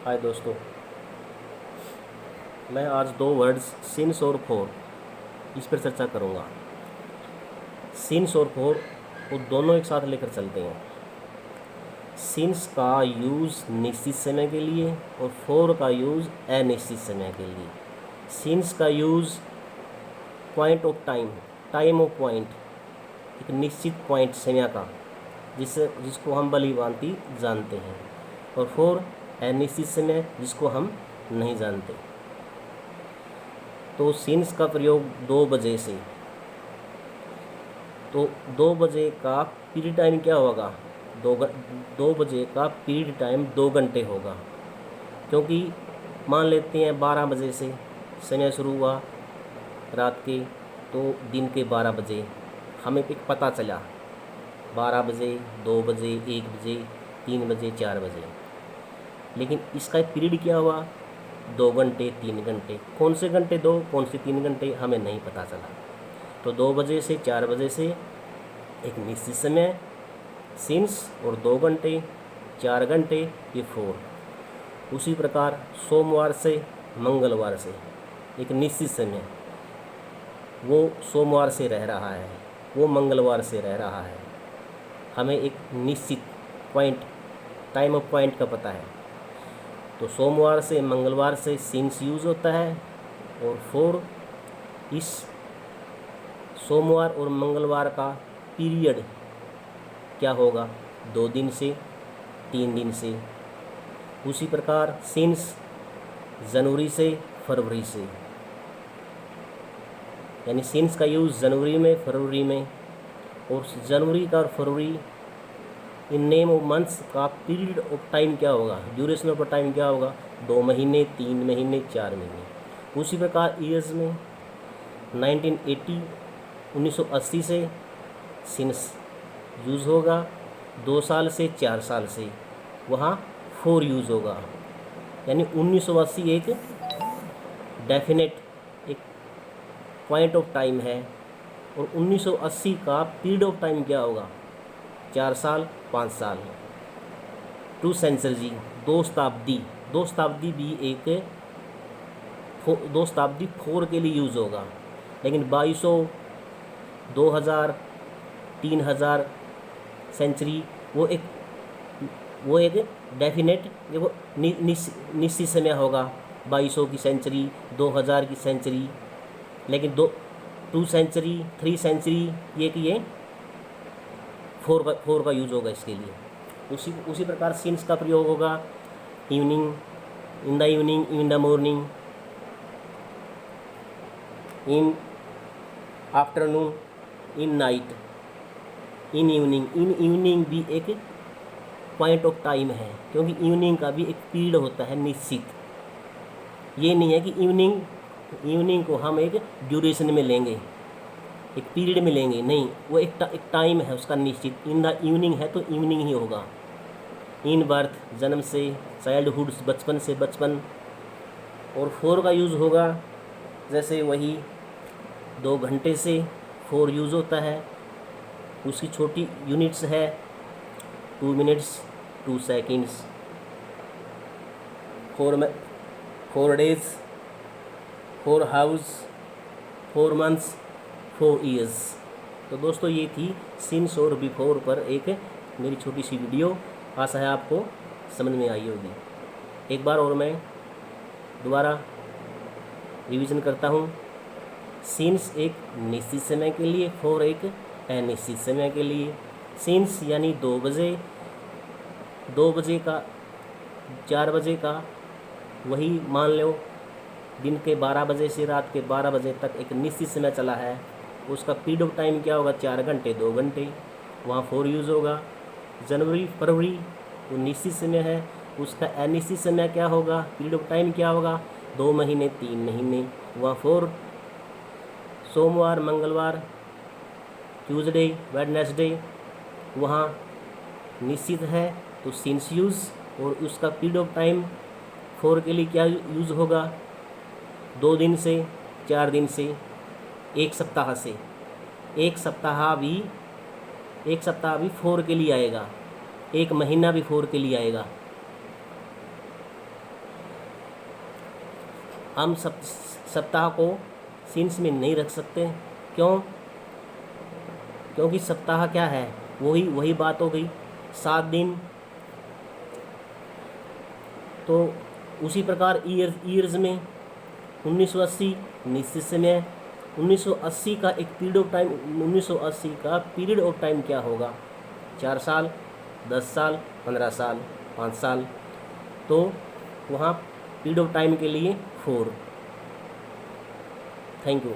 हाय दोस्तों, मैं आज दो वर्ड्स सिंस और फोर इस पर चर्चा करूँगा। सिंस और फोर वो दोनों एक साथ लेकर चलते हैं। सिंस का यूज़ निश्चित समय के लिए और फोर का यूज़ अनिश्चित समय के लिए। सिंस का use point of time of point, एक निश्चित पॉइंट समय का जिसको हम भली भांति जानते हैं, और फोर अनिश्चित समय जिसको हम नहीं जानते। तो सिंस का प्रयोग 2 बजे से, तो 2 बजे का पीरियड टाइम क्या होगा? 2 बजे का पीरियड टाइम 2 घंटे होगा, क्योंकि मान लेते हैं 12 बजे से समय शुरू हुआ रात के, तो दिन के 12 बजे हमें एक पता चला 12 बजे, 2 बजे, 1 बजे, 3 बजे, 4 बजे, लेकिन इसका पीरियड क्या हुआ? 2 घंटे, 3 घंटे। कौन से घंटे 2, कौन से 3 घंटे हमें नहीं पता चला। तो 2 बजे से 4 बजे से एक निश्चित समय सिंस, और 2 घंटे, 4 घंटे ये फोर। उसी प्रकार सोमवार से मंगलवार से एक निश्चित समय, वो सोमवार से रह रहा है, वो मंगलवार से रह रहा है, हमें एक निश्चित पॉइंट, टाइम ऑफ पॉइंट का पता है। तो सोमवार से मंगलवार से सिंस यूज़ होता है, और फोर इस सोमवार और मंगलवार का पीरियड क्या होगा? 2 दिन से 3 दिन से। उसी प्रकार सिंस जनवरी से फरवरी से, यानी सिंस का यूज़ जनवरी में, फरवरी में, और जनवरी का और फरवरी इन नेम ऑफ मंथ्स का पीरियड ऑफ टाइम क्या होगा? ड्यूरेशन ऑफ टाइम क्या होगा? 2 महीने, 3 महीने, 4 महीने। उसी प्रकार ईयर्स में 1980 से सिंस यूज़ होगा, 2 साल से 4 साल से वहाँ फोर यूज़ होगा, यानी 1980 एक डेफिनेट एक पॉइंट ऑफ टाइम है, और 1980 का पीरियड ऑफ टाइम क्या होगा? 4 साल, 5 साल, 2 सेंचुरी, 2 शताब्दी। 2 शताब्दी भी एक 2 शताब्दी फोर के लिए यूज़ होगा, लेकिन 2200, 2000, 3000 सेंचुरी वो एक डेफिनेट, वो निश्चित समय होगा। 2200 की सेंचुरी, 2000 की सेंचुरी, लेकिन 2 सेंचुरी, 3 सेंचुरी ये फोर का यूज़ होगा इसके लिए। उसी प्रकार सिंस का प्रयोग होगा evening, in the evening, in the morning, in afternoon, in night, in evening. In evening भी एक पॉइंट ऑफ टाइम है, क्योंकि इवनिंग का भी एक पीरियड होता है निश्चित। ये नहीं है कि इवनिंग को हम एक ड्यूरेशन में लेंगे, एक पीरियड में लेंगे, नहीं, वो एक टाइम है उसका निश्चित। इन द इवनिंग है तो इवनिंग ही होगा। इन बर्थ, जन्म से, चाइल्डहुड, बचपन से, बचपन। और फोर का यूज़ होगा जैसे वही 2 घंटे से फोर यूज़ होता है, उसकी छोटी यूनिट्स है 2 minutes, 2 seconds, 4 days, 4 house, 4 months, 4 years. तो दोस्तों ये थी सिंस और बिफोर पर एक मेरी छोटी सी वीडियो। आशा है आपको समझ में आई होगी। एक बार और मैं दोबारा रिवीजन करता हूँ। सिंस एक निश्चित समय के लिए, फोर एक अनिश्चित समय के लिए। सिंस यानी 2 बजे, 2 बजे का, 4 बजे का, वही मान लो दिन के 12 बजे से रात के 12 बजे तक एक निश्चित समय चला है, उसका पीरियड ऑफ टाइम क्या होगा? 4 घंटे, 2 घंटे, वहाँ फोर यूज़ होगा। जनवरी, फरवरी वो निश्चित समय है, उसका अनिश्चित समय क्या होगा? पीरियड ऑफ टाइम क्या होगा? 2 महीने, 3 महीने, वहाँ फोर। सोमवार, मंगलवार, ट्यूसडे, वेडनेसडे वहाँ निश्चित है, तो सिंस यूज़, और उसका पीरियड ऑफ टाइम फोर के लिए क्या यूज़ होगा? 2 दिन से, 4 दिन से, 1 सप्ताह से। एक सप्ताह भी फोर के लिए आएगा, 1 महीना भी फोर के लिए आएगा। हम सप्ताह को सीन्स में नहीं रख सकते। क्यों? क्योंकि सप्ताह क्या है, वही बात हो गई, 7 दिन। तो उसी प्रकार ईयर्स में 1980 निश्चित समय, 1980 का एक पीरियड ऑफ टाइम, 1980 का पीरियड ऑफ टाइम क्या होगा? 4 साल, 10 साल, 15 साल, 5 साल। तो वहाँ पीरियड ऑफ टाइम के लिए 4। Thank you.